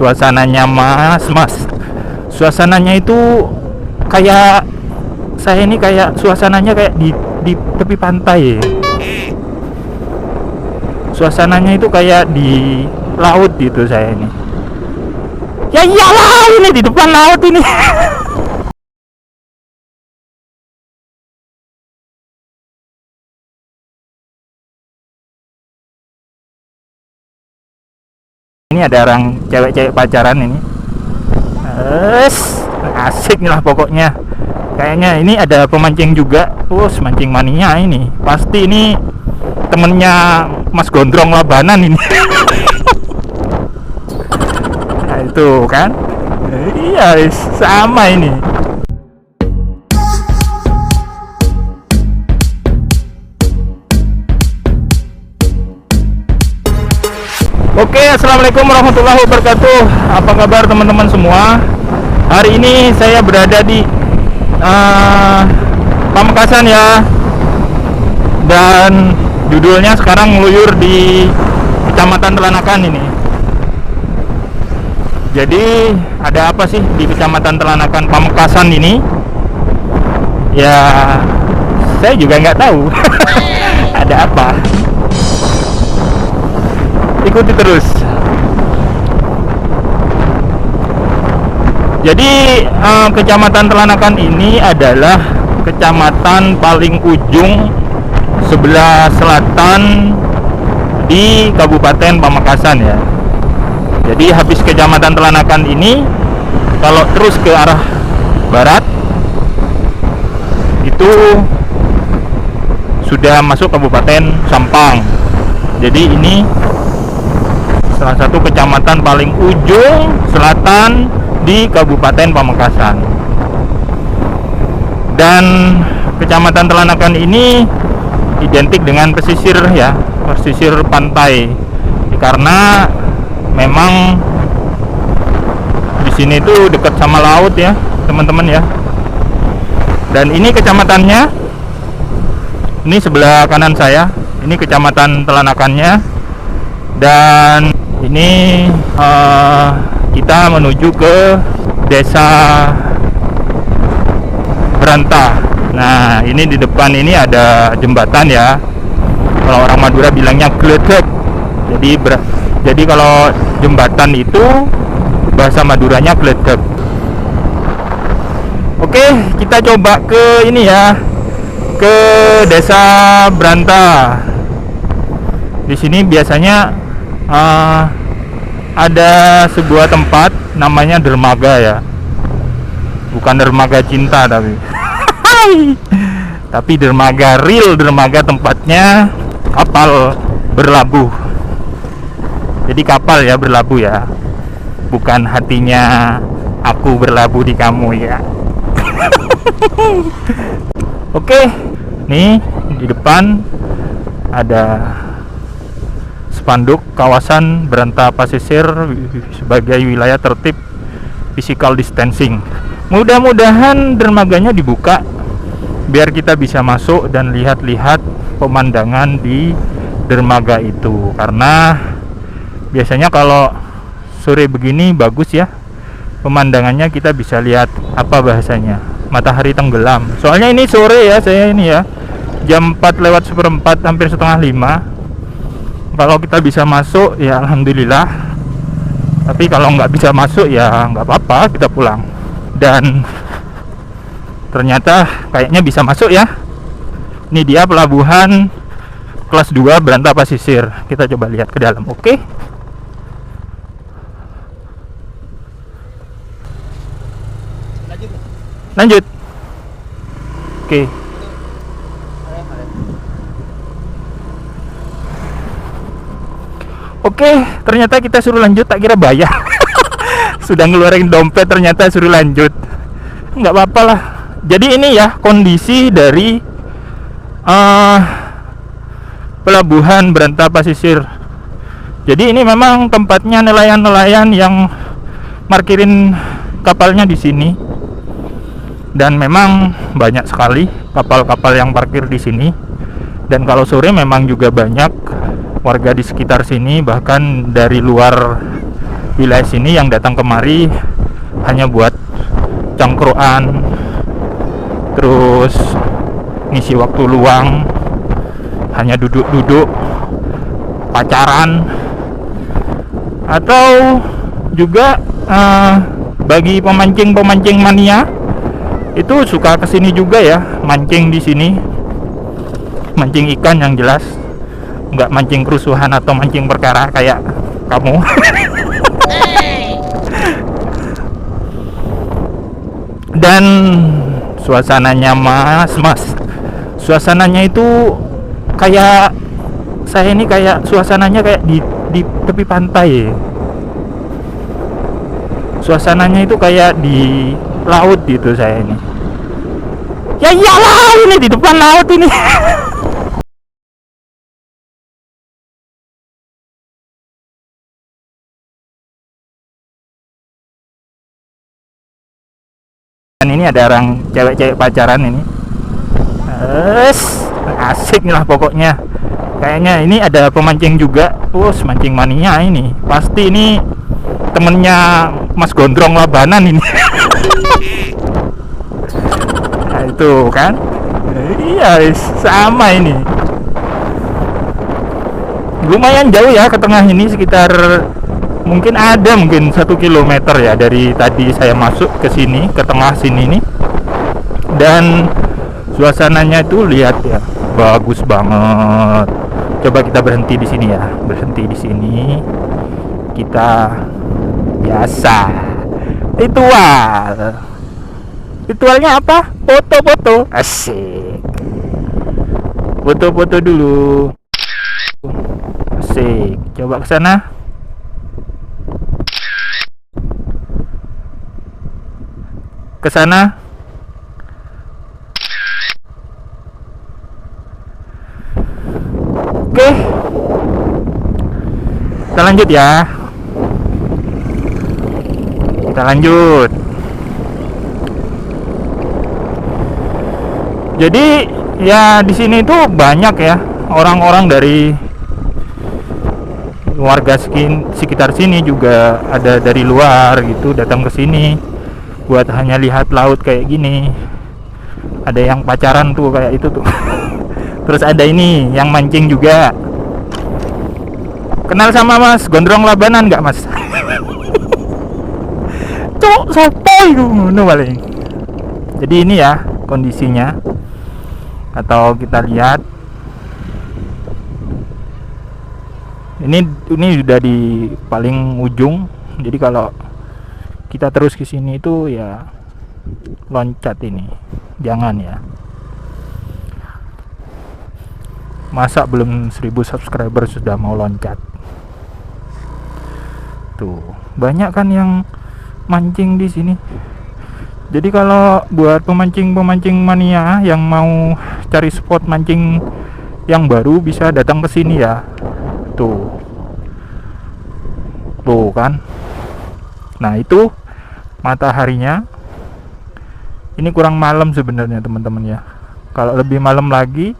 suasananya mas. Suasananya itu kayak saya ini kayak suasananya kayak di tepi pantai. Suasananya itu kayak di laut gitu saya ini. Ya iyalah, ini di depan laut ini. Ini ada orang cewek-cewek pacaran ini. Asik nih lah pokoknya. Kayaknya ini ada pemancing juga. Mancing mania ini. Pasti ini temennya Mas Gondrong Labanan ini. Nah, itu kan. Iya, sama ini. Oke, assalamualaikum warahmatullahi wabarakatuh. Apa kabar teman-teman semua? Hari ini saya berada di Pamekasan ya. Dan judulnya sekarang ngeluyur di Kecamatan Telanakan ini. Jadi ada apa sih di Kecamatan Telanakan Pamekasan ini? Ya, saya juga nggak tahu. Ada apa? Ikuti terus. Jadi Kecamatan Telanakan ini adalah kecamatan paling ujung sebelah selatan di Kabupaten Pamekasan ya. Jadi habis Kecamatan Telanakan ini, kalau terus ke arah barat itu sudah masuk Kabupaten Sampang. Jadi ini salah satu kecamatan paling ujung selatan di Kabupaten Pamekasan. Dan Kecamatan Telanakan ini identik dengan pesisir ya, pesisir pantai. Karena memang di sini itu dekat sama laut ya, teman-teman ya. Dan ini kecamatannya, ini sebelah kanan saya, ini Kecamatan Telanakannya. Dan ini kita menuju ke Desa Berantah. Nah, ini di depan ini ada jembatan ya. Kalau orang Madura bilangnya gledek. Jadi kalau jembatan itu bahasa Maduranya gledek. Oke, kita coba ke ini ya, ke Desa Berantah. Di sini biasanya ada sebuah tempat namanya dermaga ya, bukan dermaga cinta tapi dermaga real, dermaga tempatnya kapal berlabuh. Jadi kapal ya berlabuh ya, bukan hatinya aku berlabuh di kamu ya. Oke, nih di depan ada spanduk kawasan Berantah Pasisir sebagai wilayah tertib physical distancing. Mudah-mudahan dermaganya dibuka biar kita bisa masuk dan lihat-lihat pemandangan di dermaga itu. Karena biasanya kalau sore begini bagus ya pemandangannya, kita bisa lihat apa bahasanya, matahari tenggelam. Soalnya ini sore ya, saya ini ya jam 4:04 hampir setengah 5. Kalau kita bisa masuk ya alhamdulillah, tapi kalau nggak bisa masuk ya nggak apa-apa, kita pulang. Dan ternyata kayaknya bisa masuk ya. Ini dia pelabuhan kelas 2 Berantah Pasisir. Kita coba lihat ke dalam. Oke, lanjut. Oke. Oke, ternyata kita suruh lanjut, tak kira bayar. Sudah ngeluarin dompet, ternyata suruh lanjut. Nggak apa-apa lah. Jadi ini ya kondisi dari pelabuhan Berantah Pasisir. Jadi ini memang tempatnya nelayan-nelayan yang parkirin kapalnya di sini. Dan memang banyak sekali kapal-kapal yang parkir di sini. Dan kalau sore memang juga banyak warga di sekitar sini, bahkan dari luar wilayah sini yang datang kemari hanya buat congkroan, terus ngisi waktu luang, hanya duduk-duduk, pacaran, atau juga bagi pemancing mania itu suka kesini juga ya, mancing di sini, mancing ikan yang jelas, nggak mancing kerusuhan atau mancing perkara kayak kamu. Dan suasananya mas, suasananya itu kayak saya ini kayak suasananya kayak di tepi pantai. Suasananya itu kayak di laut gitu saya ini. Ya iyalah, ini di depan laut ini. Dan ini ada orang cewek-cewek pacaran ini. Asik lah pokoknya. Kayaknya ini ada pemancing juga. Mancing mania ini. Pasti ini temennya Mas Gondrong Labanan ini. Nah, itu kan. Iya, sama ini. Lumayan jauh ya ke tengah ini, sekitar mungkin 1 kilometer ya dari tadi saya masuk ke sini, ke tengah sini nih. Dan suasananya itu lihat ya, bagus banget. Coba kita berhenti di sini ya, berhenti di sini. Kita biasa ritualnya apa? Foto-foto, asik. Foto-foto dulu, asik. Coba ke sana. Ke sana. Oke. Kita lanjut ya. Kita lanjut. Jadi ya di sini tuh banyak ya orang-orang dari warga sekitar sini, juga ada dari luar gitu datang ke sini buat hanya lihat laut kayak gini. Ada yang pacaran tuh kayak itu tuh. Terus ada ini yang mancing juga. Kenal sama Mas Gondrong Labanan nggak Mas? Cok sopoy ngono paling. Jadi ini ya kondisinya, atau kita lihat ini udah di paling ujung. Jadi kalau kita terus ke sini itu ya loncat ini, jangan ya. Masa belum 1000 subscriber sudah mau loncat? Tuh, banyak kan yang mancing di sini. Jadi kalau buat pemancing mania yang mau cari spot mancing yang baru bisa datang ke sini ya. Tuh. Tuh kan. Nah, itu mataharinya. Ini kurang malam sebenarnya teman-teman ya. Kalau lebih malam lagi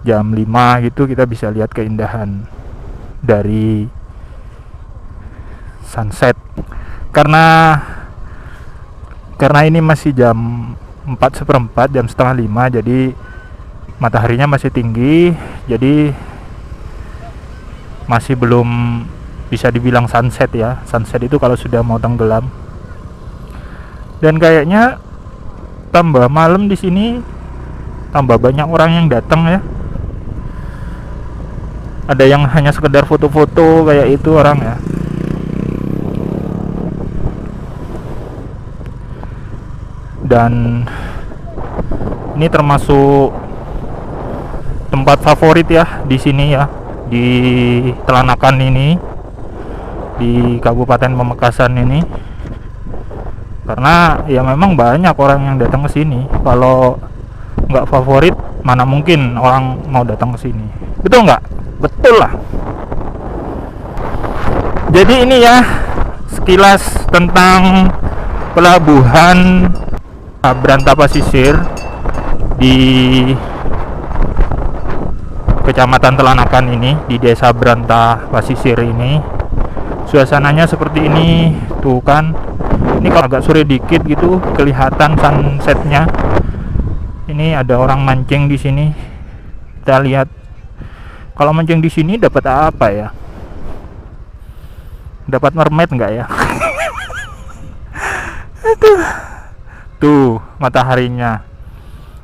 jam 5 gitu kita bisa lihat keindahan dari sunset. Karena ini masih jam 4:15, jam setengah 5, jadi mataharinya masih tinggi, jadi masih belum bisa dibilang sunset ya. Sunset itu kalau sudah mau tenggelam. Dan kayaknya tambah malam di sini tambah banyak orang yang datang ya. Ada yang hanya sekedar foto-foto kayak itu orang ya. Dan ini termasuk tempat favorit ya di sini ya, di Telanakan ini, di Kabupaten Pamekasan ini. Karena ya memang banyak orang yang datang ke sini. Kalau nggak favorit, mana mungkin orang mau datang ke sini. Betul nggak? Betul lah. Jadi ini ya sekilas tentang pelabuhan Branta Pasisir di Kecamatan Telanakan ini, di Desa Branta Pasisir ini. suasananya seperti ini. Tuh kan, ini kalau agak sore dikit gitu kelihatan sunsetnya. Ini ada orang mancing di sini. Kita lihat, kalau mancing di sini dapat apa ya? Dapat mermaid nggak ya? Tuh mataharinya.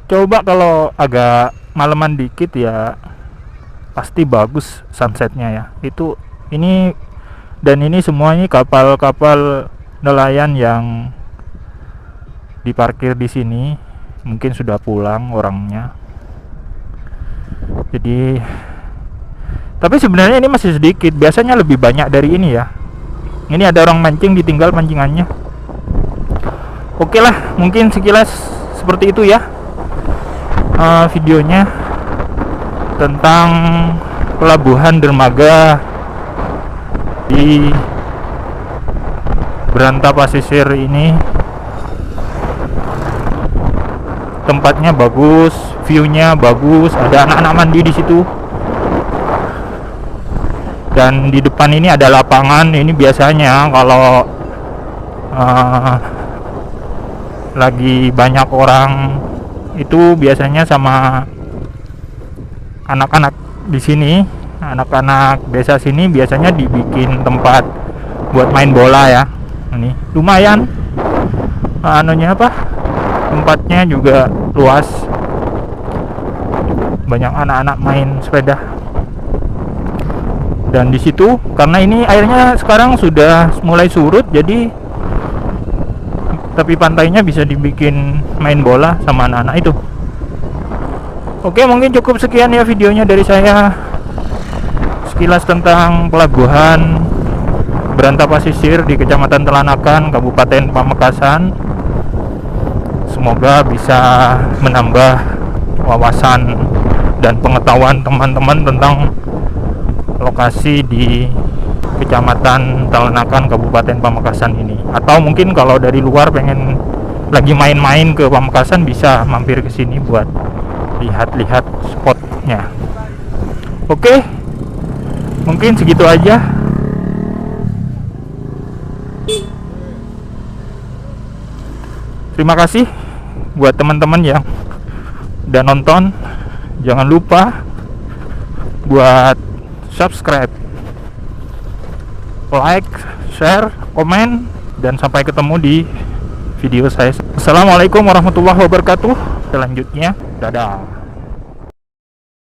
Coba kalau agak malaman dikit ya pasti bagus sunsetnya ya. Ini semua ini kapal-kapal nelayan yang diparkir di sini. Mungkin sudah pulang orangnya. Jadi, tapi sebenarnya ini masih sedikit. Biasanya lebih banyak dari ini ya. Ini ada orang mancing, ditinggal pancingannya. Oke lah, mungkin sekilas seperti itu ya videonya tentang pelabuhan dermaga di Beranta Pasisir ini. Tempatnya bagus, view-nya bagus, ada anak-anak mandi di situ. Dan di depan ini ada lapangan. Ini biasanya kalau lagi banyak orang itu biasanya sama anak-anak di sini, anak-anak desa sini biasanya dibikin tempat buat main bola ya. Ini lumayan tempatnya juga luas, banyak anak-anak main sepeda. Dan di situ karena ini airnya sekarang sudah mulai surut, jadi tapi pantainya bisa dibikin main bola sama anak-anak itu. Oke, mungkin cukup sekian ya videonya dari saya, sekilas tentang pelabuhan Beranta Pasisir di Kecamatan Telanakan, Kabupaten Pamekasan. Semoga bisa menambah wawasan dan pengetahuan teman-teman tentang lokasi di Kecamatan Telanakan, Kabupaten Pamekasan ini. Atau mungkin kalau dari luar pengen lagi main-main ke Pamekasan, bisa mampir ke sini buat lihat-lihat spotnya. Oke, mungkin segitu aja. Terima kasih buat teman-teman yang udah nonton. Jangan lupa buat subscribe, like, share, komen, dan sampai ketemu di video saya. Assalamualaikum warahmatullahi wabarakatuh. Selanjutnya, dadah.